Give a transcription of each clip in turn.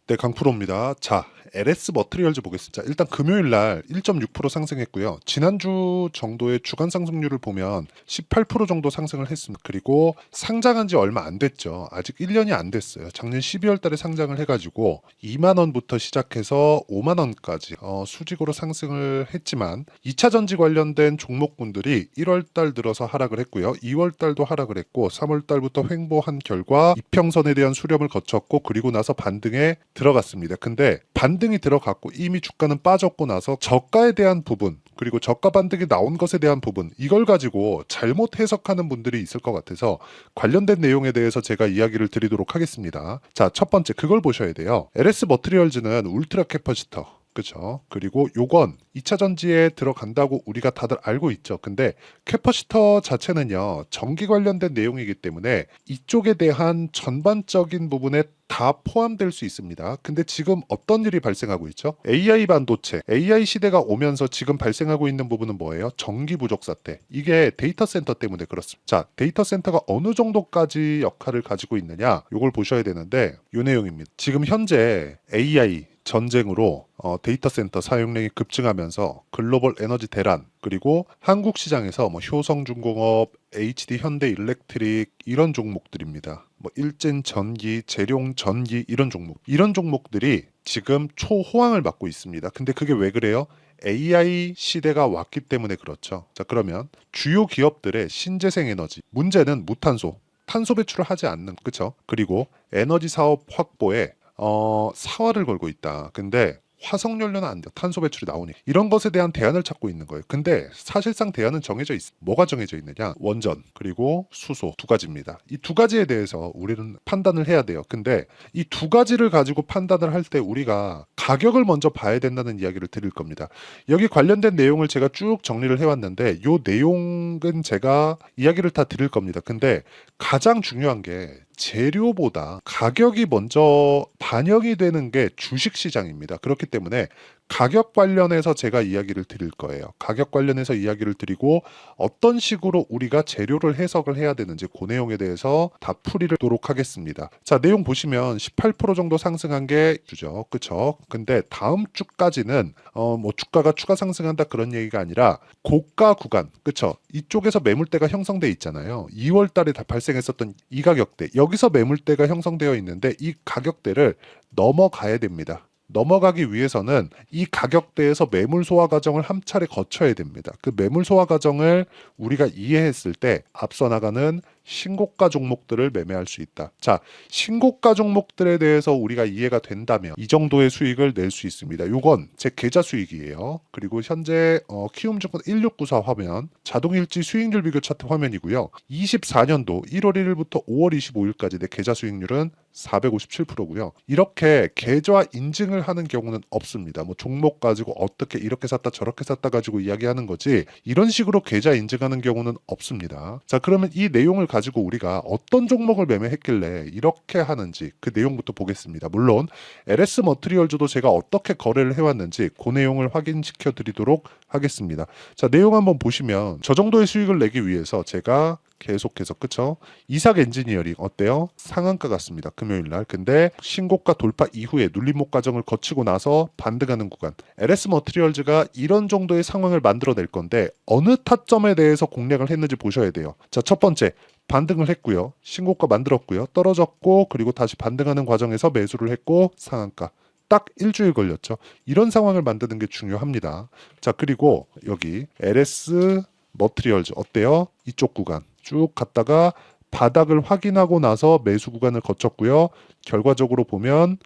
네, 강프로입니다. 자, LS 머트리얼즈 보겠습니다. 자, 일단 금요일 날 1.6% 상승했고요. 지난주 정도의 주간 상승률을 보면 18% 정도 상승을 했습니다. 그리고 상장한 지 얼마 안 됐죠. 아직 1년이 안 됐어요. 작년 12월 달에 상장을 해가지고 2만 원부터 시작해서 5만 원까지 수직으로 상승을 했지만 2차 전지 관련된 종목군들이 1월 달 들어서 하락을 했고요. 2월 달도 하락을 했고 3월 달부터 횡보한 결과 이평선에 대한 수렴을 거쳤고 그리고 나서 반등에 들어갔습니다. 근데 반등이 들어갔고 이미 주가는 빠졌고 나서 저가에 대한 부분 그리고 저가 반등이 나온 것에 대한 부분 이걸 가지고 잘못 해석하는 분들이 있을 것 같아서 관련된 내용에 대해서 제가 이야기를 드리도록 하겠습니다. 자, 첫 번째 그걸 보셔야 돼요. LS 머트리얼즈는 울트라 캐퍼시터 그렇죠. 그리고 요건 2차 전지에 들어간다고 우리가 다들 알고 있죠. 근데 캐퍼시터 자체는요. 전기 관련된 내용이기 때문에 이쪽에 대한 전반적인 부분에 다 포함될 수 있습니다. 근데 지금 어떤 일이 발생하고 있죠? AI 반도체, AI 시대가 오면서 지금 발생하고 있는 부분은 뭐예요? 전기 부족 사태. 이게 데이터 센터 때문에 그렇습니다. 자, 데이터 센터가 어느 정도까지 역할을 가지고 있느냐? 이걸 보셔야 되는데 이 내용입니다. 지금 현재 AI 전쟁으로 데이터 센터 사용량이 급증하면서 글로벌 에너지 대란 그리고 한국 시장에서 뭐 효성중공업, HD 현대일렉트릭 이런 종목들입니다. 뭐 일젠 전기, 재룡 전기 이런 종목들이 지금 초호황을 맞고 있습니다. 근데 그게 왜 그래요? AI 시대가 왔기 때문에 그렇죠. 자, 그러면 주요 기업들의 신재생 에너지 문제는 무탄소, 탄소 배출을 하지 않는 그렇죠? 그리고 에너지 사업 확보에 사활을 걸고 있다. 근데 화석연료는 안 돼요. 탄소 배출이 나오니. 이런 것에 대한 대안을 찾고 있는 거예요. 근데 사실상 대안은 정해져 있어. 뭐가 정해져 있느냐? 원전, 그리고 수소 두 가지입니다. 이 두 가지에 대해서 우리는 판단을 해야 돼요. 근데 이 두 가지를 가지고 판단을 할 때 우리가 가격을 먼저 봐야 된다는 이야기를 드릴 겁니다. 여기 관련된 내용을 제가 쭉 정리를 해왔는데 이 내용은 제가 이야기를 다 드릴 겁니다. 근데 가장 중요한 게 재료보다 가격이 먼저 반영이 되는 게 주식시장입니다. 그렇기 때문에 가격 관련해서 제가 이야기를 드릴 거예요. 가격 관련해서 이야기를 드리고 어떤 식으로 우리가 재료를 해석을 해야 되는지 그 내용에 대해서 다 풀이를 하도록 하겠습니다. 자, 내용 보시면 18% 정도 상승한 게 주죠. 그쵸? 근데 다음 주까지는 뭐 주가가 추가 상승한다 그런 얘기가 아니라 고가 구간, 그쵸? 이쪽에서 매물대가 형성돼 있잖아요. 2월 달에 다 발생했었던 이 가격대, 여기서 매물대가 형성되어 있는데 이 가격대를 넘어가야 됩니다. 넘어가기 위해서는 이 가격대에서 매물 소화 과정을 한 차례 거쳐야 됩니다. 그 매물 소화 과정을 우리가 이해했을 때 앞서 나가는 신고가 종목들을 매매할 수 있다. 자, 신고가 종목들에 대해서 우리가 이해가 된다면 이 정도의 수익을 낼 수 있습니다. 이건 제 계좌 수익이에요. 그리고 현재 키움증권 1694 화면, 자동일지 수익률 비교 차트 화면이고요. 24년도 1월 1일부터 5월 25일까지 내 계좌 수익률은 457%고요. 이렇게 계좌 인증을 하는 경우는 없습니다. 뭐 종목 가지고 어떻게 이렇게 샀다 저렇게 샀다 가지고 이야기하는 거지 이런 식으로 계좌 인증하는 경우는 없습니다. 자, 그러면 이 내용을 가지고 우리가 어떤 종목을 매매했길래 이렇게 하는지 그 내용부터 보겠습니다. 물론 LS 머트리얼즈도 제가 어떻게 거래를 해왔는지 그 내용을 확인시켜 드리도록 하겠습니다. 자, 내용 한번 보시면 저 정도의 수익을 내기 위해서 제가 계속해서 그쵸? 이삭 엔지니어링 어때요? 상한가 같습니다. 금요일날. 근데 신고가 돌파 이후에 눌림목 과정을 거치고 나서 반등하는 구간. LS 머트리얼즈가 이런 정도의 상황을 만들어낼 건데 어느 타점에 대해서 공략을 했는지 보셔야 돼요. 자, 첫 번째 반등을 했고요. 신고가 만들었고요. 떨어졌고 그리고 다시 반등하는 과정에서 매수를 했고 상한가. 딱 일주일 걸렸죠. 이런 상황을 만드는 게 중요합니다. 자, 그리고 여기 LS 머트리얼즈 어때요? 이쪽 구간 쭉 갔다가 바닥을 확인하고 나서 매수 구간을 거쳤고요. 결과적으로 보면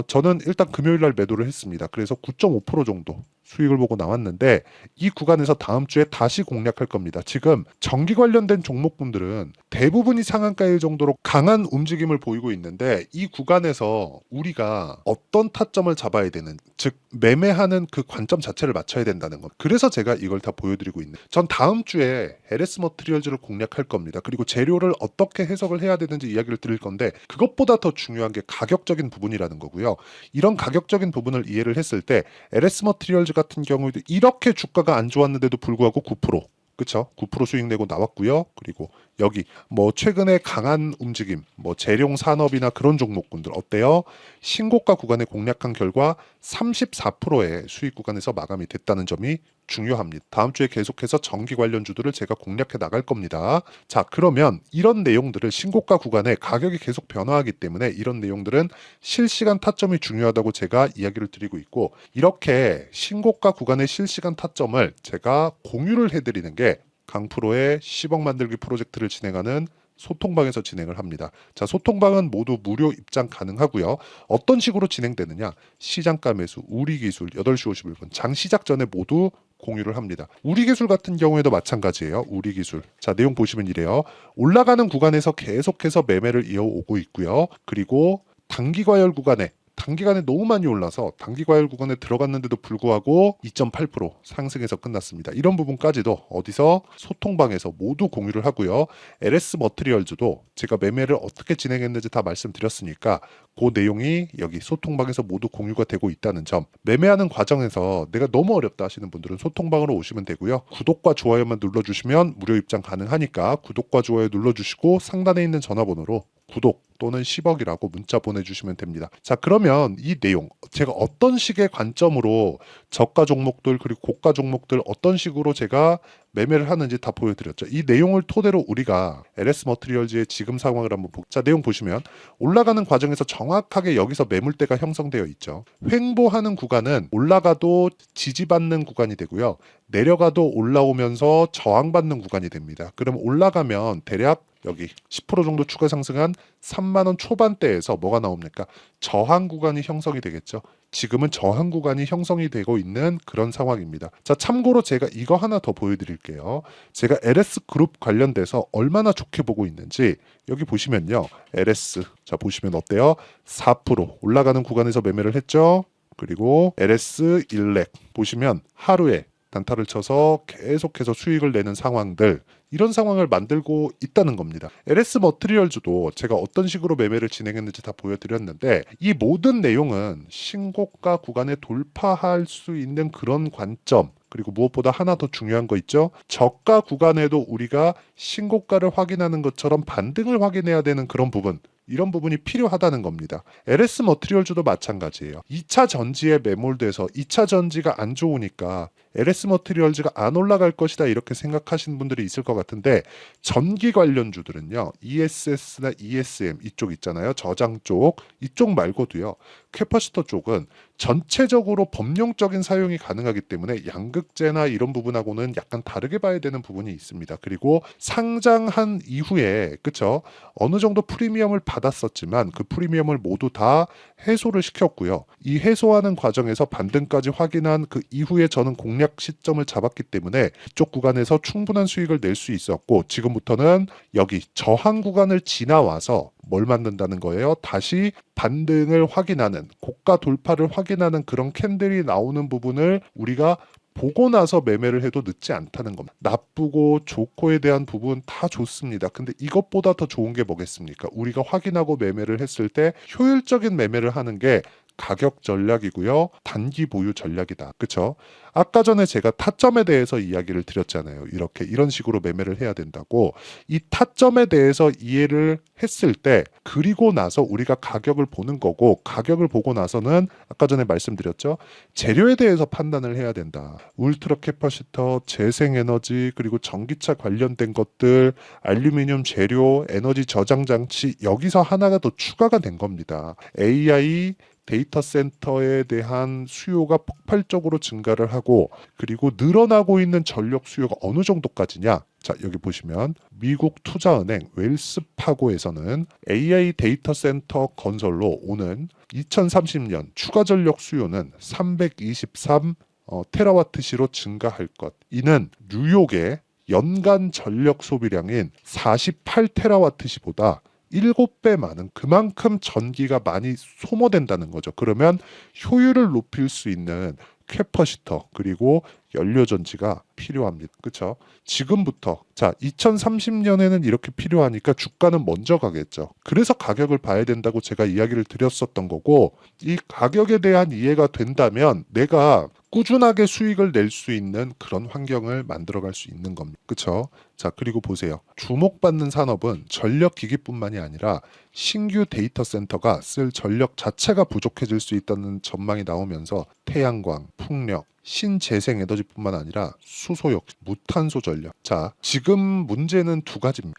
저는 일단 금요일날 매도를 했습니다. 그래서 9.5% 정도 수익을 보고 나왔는데 이 구간에서 다음 주에 다시 공략할 겁니다. 지금 전기 관련된 종목분들은 대부분이 상한가일 정도로 강한 움직임을 보이고 있는데 이 구간에서 우리가 어떤 타점을 잡아야 되는 즉 매매하는 그 관점 자체를 맞춰야 된다는 것. 그래서 제가 이걸 다 보여드리고 있는. 전 다음 주에 LS 머트리얼즈를 공략할 겁니다. 그리고 재료를 어떻게 해석을 해야 되는지 이야기를 드릴 건데 그것보다 더 중요한 게 가격적인 부분이라는 거고요. 이런 가격적인 부분을 이해를 했을 때 LS 머트리얼즈 같은 경우에도 이렇게 주가가 안 좋았는데도 불구하고 9% 그쵸? 9% 수익 내고 나왔고요. 그리고 여기 뭐 최근에 강한 움직임, 뭐 재룡 산업이나 그런 종목군들 어때요? 신고가 구간에 공략한 결과 34%의 수익 구간에서 마감이 됐다는 점이 중요합니다. 다음 주에 계속해서 전기 관련주들을 제가 공략해 나갈 겁니다. 자, 그러면 이런 내용들을 신고가 구간에 가격이 계속 변화하기 때문에 이런 내용들은 실시간 타점이 중요하다고 제가 이야기를 드리고 있고, 이렇게 신고가 구간의 실시간 타점을 제가 공유를 해드리는 게 강프로의 10억 만들기 프로젝트를 진행하는 소통방에서 진행을 합니다. 자, 소통방은 모두 무료 입장 가능하고요. 어떤 식으로 진행되느냐? 시장가 매수, 우리 기술 8시 51분 장 시작 전에 모두 공유를 합니다. 우리 기술 같은 경우에도 마찬가지예요. 우리 기술. 자, 내용 보시면 이래요. 올라가는 구간에서 계속해서 매매를 이어오고 있고요. 그리고 단기 과열 구간에 단기간에 너무 많이 올라서 단기 과열 구간에 들어갔는데도 불구하고 2.8% 상승해서 끝났습니다. 이런 부분까지도 어디서 소통방에서 모두 공유를 하고요. LS 머트리얼즈도 제가 매매를 어떻게 진행했는지 다 말씀드렸으니까 그 내용이 여기 소통방에서 모두 공유가 되고 있다는 점, 매매하는 과정에서 내가 너무 어렵다 하시는 분들은 소통방으로 오시면 되고요. 구독과 좋아요만 눌러주시면 무료 입장 가능하니까 구독과 좋아요 눌러주시고 상단에 있는 전화번호로 구독 또는 10억이라고 문자 보내주시면 됩니다. 자, 그러면 이 내용 제가 어떤 식의 관점으로 저가 종목들 그리고 고가 종목들 어떤 식으로 제가 매매를 하는지 다 보여드렸죠. 이 내용을 토대로 우리가 LS 머트리얼즈의 지금 상황을 한번 자, 내용 보시면 올라가는 과정에서 정확하게 여기서 매물대가 형성되어 있죠. 횡보하는 구간은 올라가도 지지받는 구간이 되고요. 내려가도 올라오면서 저항받는 구간이 됩니다. 그럼 올라가면 대략 여기 10% 정도 추가 상승한 3만 원 초반대에서 뭐가 나옵니까? 저항 구간이 형성이 되겠죠. 지금은 저항 구간이 형성이 되고 있는 그런 상황입니다. 자, 참고로 제가 이거 하나 더 보여드릴게요. 제가 LS 그룹 관련돼서 얼마나 좋게 보고 있는지 여기 보시면요. LS 자 보시면 어때요? 4% 올라가는 구간에서 매매를 했죠. 그리고 LS 일렉 보시면 하루에 단타를 쳐서 계속해서 수익을 내는 상황들, 이런 상황을 만들고 있다는 겁니다. LS 머트리얼즈도 제가 어떤 식으로 매매를 진행했는지 다 보여드렸는데 이 모든 내용은 신고가 구간에 돌파할 수 있는 그런 관점, 그리고 무엇보다 하나 더 중요한 거 있죠? 저가 구간에도 우리가 신고가를 확인하는 것처럼 반등을 확인해야 되는 그런 부분, 이런 부분이 필요하다는 겁니다. LS 머트리얼즈도 마찬가지예요. 2차 전지에 매몰돼서 2차 전지가 안 좋으니까 LS 머트리얼즈가 안 올라갈 것이다 이렇게 생각하시는 분들이 있을 것 같은데, 전기 관련주들은요. ESS나 ESM 이쪽 있잖아요. 저장 쪽, 이쪽 말고도요. 캐퍼시터 쪽은 전체적으로 범용적인 사용이 가능하기 때문에 양극재나 이런 부분하고는 약간 다르게 봐야 되는 부분이 있습니다. 그리고 상장한 이후에 그쵸? 어느 정도 프리미엄을 받았었지만 그 프리미엄을 모두 다 해소를 시켰고요. 이 해소하는 과정에서 반등까지 확인한 그 이후에 저는 공략 시점을 잡았기 때문에 이쪽 구간에서 충분한 수익을 낼 수 있었고, 지금부터는 여기 저항 구간을 지나와서 뭘 만든다는 거예요? 다시 반등을 확인하는, 고가 돌파를 확인하는 그런 캔들이 나오는 부분을 우리가 보고 나서 매매를 해도 늦지 않다는 겁니다. 나쁘고 좋고에 대한 부분 다 좋습니다. 근데 이것보다 더 좋은 게 뭐겠습니까? 우리가 확인하고 매매를 했을 때 효율적인 매매를 하는 게 가격 전략이고요. 단기 보유 전략이다. 그쵸? 아까 전에 제가 타점에 대해서 이야기를 드렸잖아요. 이런 식으로 매매를 해야 된다고. 이 타점에 대해서 이해를 했을 때 그리고 나서 우리가 가격을 보는 거고, 가격을 보고 나서는 아까 전에 말씀드렸죠. 재료에 대해서 판단을 해야 된다. 울트라 캐퍼시터, 재생에너지, 그리고 전기차 관련된 것들, 알루미늄 재료, 에너지 저장 장치, 여기서 하나가 더 추가가 된 겁니다. AI 데이터 센터에 대한 수요가 폭발적으로 증가를 하고, 그리고 늘어나고 있는 전력 수요가 어느 정도까지냐? 자, 여기 보시면 미국 투자은행 웰스파고에서는 AI 데이터 센터 건설로 오는 2030년 추가 전력 수요는 323 테라와트시로 증가할 것. 이는 뉴욕의 연간 전력 소비량인 48 테라와트시보다 7배 많은, 그만큼 전기가 많이 소모된다는 거죠. 그러면 효율을 높일 수 있는 캐퍼시터 그리고 연료전지가 필요합니다. 그렇죠? 지금부터 자 2030년에는 이렇게 필요하니까 주가는 먼저 가겠죠. 그래서 가격을 봐야 된다고 제가 이야기를 드렸었던 거고, 이 가격에 대한 이해가 된다면 내가 꾸준하게 수익을 낼 수 있는 그런 환경을 만들어갈 수 있는 겁니다. 그렇죠? 자, 그리고 보세요. 주목받는 산업은 전력기기뿐만이 아니라 신규 데이터 센터가 쓸 전력 자체가 부족해질 수 있다는 전망이 나오면서 태양광, 풍력, 신재생 에너지뿐만 아니라 수소역, 무탄소 전력. 자, 지금 문제는 두 가지입니다.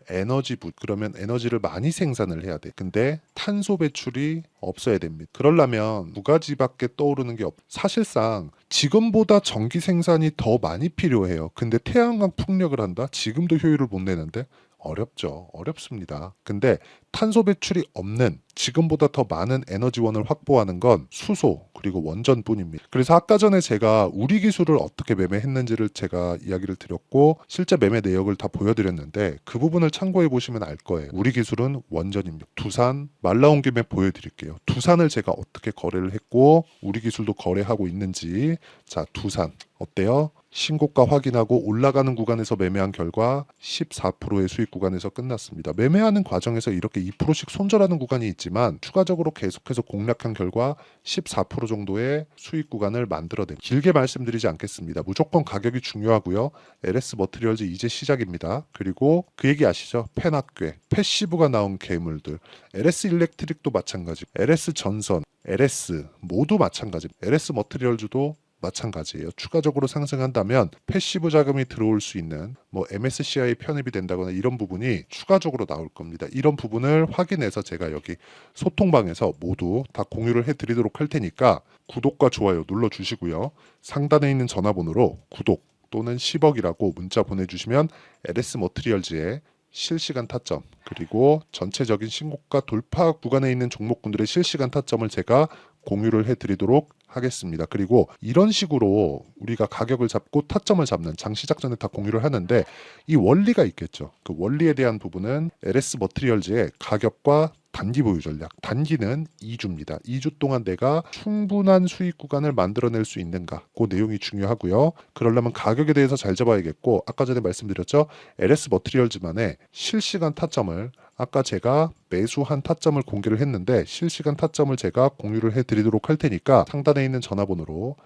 그러면 에너지를 많이 생산을 해야 돼. 근데 탄소 배출이 없어야 됩니다. 그러려면 두 가지밖에 떠오르는 게 사실상 지금보다 전기 생산이 더 많이 필요해요. 근데 태양광 풍력을 한다? 지금도 효율을 못 내는데? 어렵죠. 어렵습니다. 근데 탄소 배출이 없는 지금보다 더 많은 에너지원을 확보하는 건 수소 그리고 원전뿐입니다. 그래서 아까 전에 제가 우리 기술을 어떻게 매매했는지를 제가 이야기를 드렸고 실제 매매 내역을 다 보여드렸는데 그 부분을 참고해 보시면 알 거예요. 우리 기술은 원전입니다. 두산 말 나온 김에 보여드릴게요. 두산을 제가 어떻게 거래를 했고 우리 기술도 거래하고 있는지. 자, 두산 어때요? 신고가 확인하고 올라가는 구간에서 매매한 결과 14%의 수익 구간에서 끝났습니다. 매매하는 과정에서 이렇게 2%씩 손절하는 구간이 있지만 추가적으로 계속해서 공략한 결과 14% 정도의 수익 구간을 만들어냅니다. 길게 말씀드리지 않겠습니다. 무조건 가격이 중요하고요. LS 머티리얼즈 이제 시작입니다. 그리고 그 얘기 아시죠? 펜악괴, 패시브가 나온 괴물들, LS 일렉트릭도 마찬가지, LS 전선, LS 모두 마찬가지, LS 머티리얼즈도 마찬가지예요. 추가적으로 상승한다면 패시브 자금이 들어올 수 있는 MSCI 편입이 된다거나 이런 부분이 추가적으로 나올 겁니다. 이런 부분을 확인해서 제가 여기 소통방에서 모두 다 공유를 해드리도록 할 테니까 구독과 좋아요 눌러주시고요. 상단에 있는 전화번호로 구독 또는 10억이라고 문자 보내주시면 LS 머티리얼즈의 실시간 타점 그리고 전체적인 신고가 돌파 구간에 있는 종목군들의 실시간 타점을 제가 공유를 해드리도록 하겠습니다. 그리고 이런 식으로 우리가 가격을 잡고 타점을 잡는 장 시작 전에 다 공유를 하는데 이 원리가 있겠죠. 그 원리에 대한 부분은 LS 머티리얼즈의 가격과 단기 보유 전략. 단기는 2주입니다. 2주 동안 내가 충분한 수익 구간을 만들어낼 수 있는가. 그 내용이 중요하고요. 그러려면 가격에 대해서 잘 잡아야겠고 아까 전에 말씀드렸죠. LS 머티리얼즈만의 실시간 타점을 아까 제가 매수한 타점을 공개를 했는데 실시간 타점을 제가 공유를 해드리도록 할 테니까 상단에 있는 전화번호로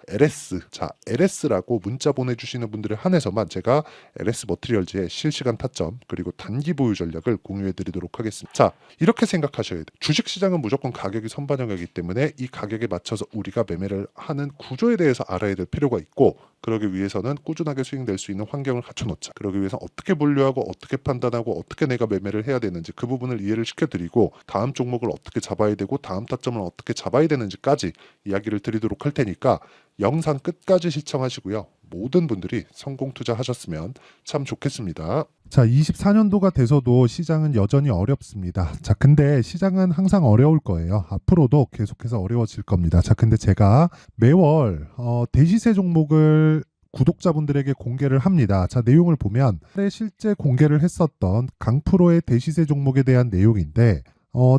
LS라고 문자 보내주시는 분들에 한해서만 제가 LS 머티리얼즈의 실시간 타점 그리고 단기 보유 전략을 공유해드리도록 하겠습니다. 자, 이렇게 생각하셔야 돼요. 주식시장은 무조건 가격이 선반영이기 때문에 이 가격에 맞춰서 우리가 매매를 하는 구조에 대해서 알아야 될 필요가 있고 그러기 위해서는 꾸준하게 수익 낼 수 있는 환경을 갖춰놓자. 그러기 위해서 어떻게 분류하고 어떻게 판단하고 어떻게 내가 매매를 해야 되는지 그 부분을 이해를 시켜드리고 다음 종목을 어떻게 잡아야 되고 다음 타점을 어떻게 잡아야 되는지까지 이야기를 드리도록 할 테니까 영상 끝까지 시청하시고요. 모든 분들이 성공 투자하셨으면 참 좋겠습니다. 자, 24년도가 돼서도 시장은 여전히 어렵습니다. 자, 근데 시장은 항상 어려울 거예요. 앞으로도 계속해서 어려워질 겁니다. 자, 근데 제가 매월 대시세 종목을 구독자분들에게 공개를 합니다. 자, 내용을 보면 실제 공개를 했었던 강프로의 대시세 종목에 대한 내용인데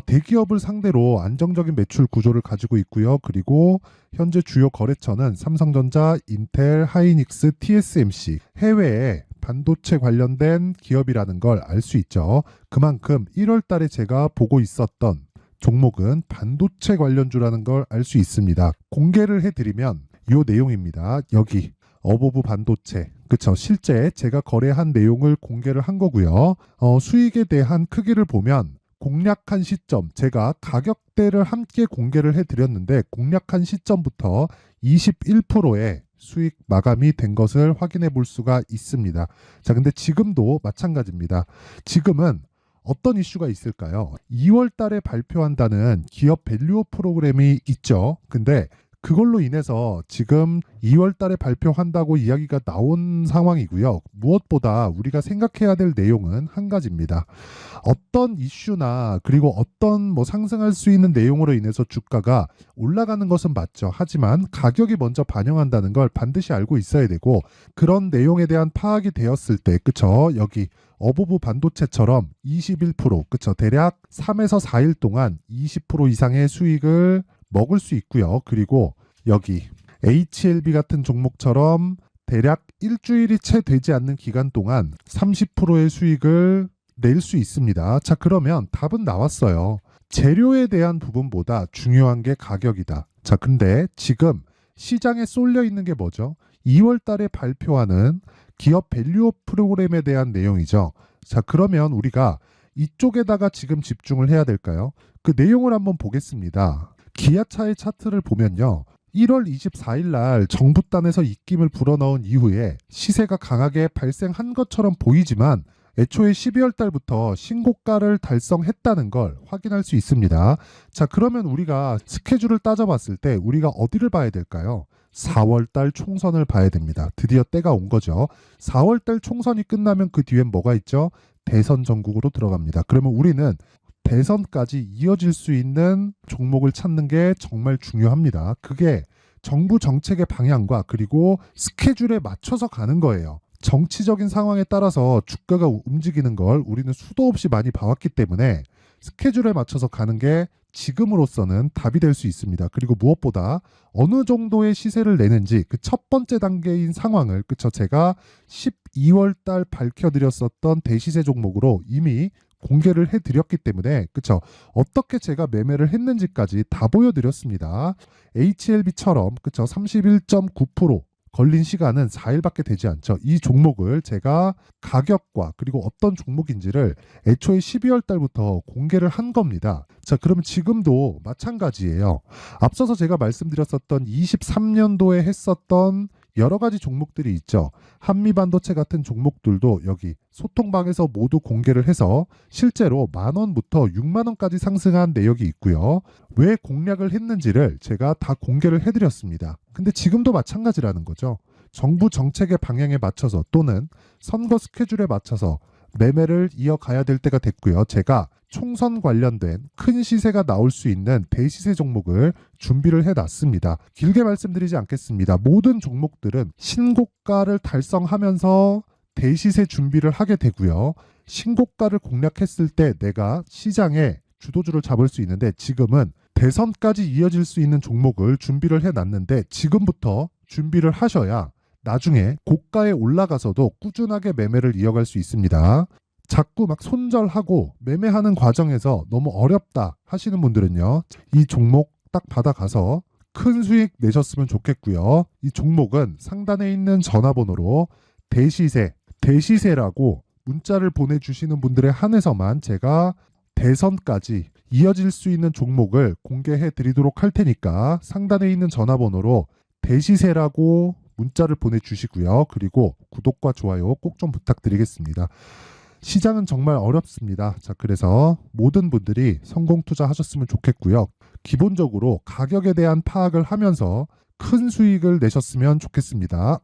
대기업을 상대로 안정적인 매출 구조를 가지고 있고요. 그리고 현재 주요 거래처는 삼성전자, 인텔, 하이닉스, TSMC, 해외에 반도체 관련된 기업이라는 걸 알 수 있죠. 그만큼 1월 달에 제가 보고 있었던 종목은 반도체 관련주라는 걸 알 수 있습니다. 공개를 해드리면 이 내용입니다. 여기 어보브 반도체, 그쵸? 실제 제가 거래한 내용을 공개를 한 거고요. 수익에 대한 크기를 보면 공략한 시점, 제가 가격대를 함께 공개를 해드렸는데 공략한 시점부터 21%의 수익 마감이 된 것을 확인해 볼 수가 있습니다. 자, 근데 지금도 마찬가지입니다. 지금은 어떤 이슈가 있을까요? 2월 달에 발표한다는 기업 밸류업 프로그램이 있죠. 근데 그걸로 인해서 지금 2월 달에 발표한다고 이야기가 나온 상황이고요. 무엇보다 우리가 생각해야 될 내용은 한 가지입니다. 어떤 이슈나 그리고 어떤 상승할 수 있는 내용으로 인해서 주가가 올라가는 것은 맞죠. 하지만 가격이 먼저 반영한다는 걸 반드시 알고 있어야 되고 그런 내용에 대한 파악이 되었을 때, 그쵸? 여기 어보브 반도체처럼 21%, 그쵸? 대략 3에서 4일 동안 20% 이상의 수익을 먹을 수 있고요. 그리고 여기 HLB 같은 종목처럼 대략 일주일이 채 되지 않는 기간 동안 30%의 수익을 낼 수 있습니다. 자, 그러면 답은 나왔어요. 재료에 대한 부분보다 중요한 게 가격이다. 자, 근데 지금 시장에 쏠려 있는 게 뭐죠? 2월 달에 발표하는 기업 밸류업 프로그램에 대한 내용이죠. 자, 그러면 우리가 이쪽에다가 지금 집중을 해야 될까요? 그 내용을 한번 보겠습니다. 기아차의 차트를 보면요. 1월 24일 날 정부단에서 입김을 불어넣은 이후에 시세가 강하게 발생한 것처럼 보이지만 애초에 12월 달부터 신고가를 달성했다는 걸 확인할 수 있습니다. 자, 그러면 우리가 스케줄을 따져봤을 때 우리가 어디를 봐야 될까요? 4월 달 총선을 봐야 됩니다. 드디어 때가 온 거죠. 4월 달 총선이 끝나면 그 뒤엔 뭐가 있죠? 대선 전국으로 들어갑니다. 그러면 우리는 대선까지 이어질 수 있는 종목을 찾는 게 정말 중요합니다. 그게 정부 정책의 방향과 그리고 스케줄에 맞춰서 가는 거예요. 정치적인 상황에 따라서 주가가 움직이는 걸 우리는 수도 없이 많이 봐왔기 때문에 스케줄에 맞춰서 가는 게 지금으로서는 답이 될 수 있습니다. 그리고 무엇보다 어느 정도의 시세를 내는지 그 첫 번째 단계인 상황을 그쵸 제가 12월 달 밝혀드렸었던 대시세 종목으로 이미 공개를 해드렸기 때문에 그쵸 어떻게 제가 매매를 했는지까지 다 보여드렸습니다. HLB처럼 그쵸 31.9% 걸린 시간은 4일밖에 되지 않죠. 이 종목을 제가 가격과 그리고 어떤 종목인지를 애초에 12월 달부터 공개를 한 겁니다. 자, 그러면 지금도 마찬가지예요. 앞서서 제가 말씀드렸었던 23년도에 했었던 여러 가지 종목들이 있죠. 한미반도체 같은 종목들도 여기 소통방에서 모두 공개를 해서 실제로 10,000원부터 60,000원까지 상승한 내역이 있고요. 왜 공략을 했는지를 제가 다 공개를 해드렸습니다. 근데 지금도 마찬가지라는 거죠. 정부 정책의 방향에 맞춰서 또는 선거 스케줄에 맞춰서 매매를 이어가야 될 때가 됐고요. 제가 총선 관련된 큰 시세가 나올 수 있는 대시세 종목을 준비를 해놨습니다. 길게 말씀드리지 않겠습니다. 모든 종목들은 신고가를 달성하면서 대시세 준비를 하게 되고요. 신고가를 공략했을 때 내가 시장에 주도주를 잡을 수 있는데 지금은 대선까지 이어질 수 있는 종목을 준비를 해놨는데 지금부터 준비를 하셔야 나중에 고가에 올라가서도 꾸준하게 매매를 이어갈 수 있습니다. 자꾸 막 손절하고 매매하는 과정에서 너무 어렵다 하시는 분들은요. 이 종목 딱 받아가서 큰 수익 내셨으면 좋겠고요. 이 종목은 상단에 있는 전화번호로 대시세라고 문자를 보내주시는 분들에 한해서만 제가 대선까지 이어질 수 있는 종목을 공개해 드리도록 할 테니까 상단에 있는 전화번호로 대시세라고 문자를 보내주시고요. 그리고 구독과 좋아요 꼭 좀 부탁드리겠습니다. 시장은 정말 어렵습니다. 자, 그래서 모든 분들이 성공 투자하셨으면 좋겠고요. 기본적으로 가격에 대한 파악을 하면서 큰 수익을 내셨으면 좋겠습니다.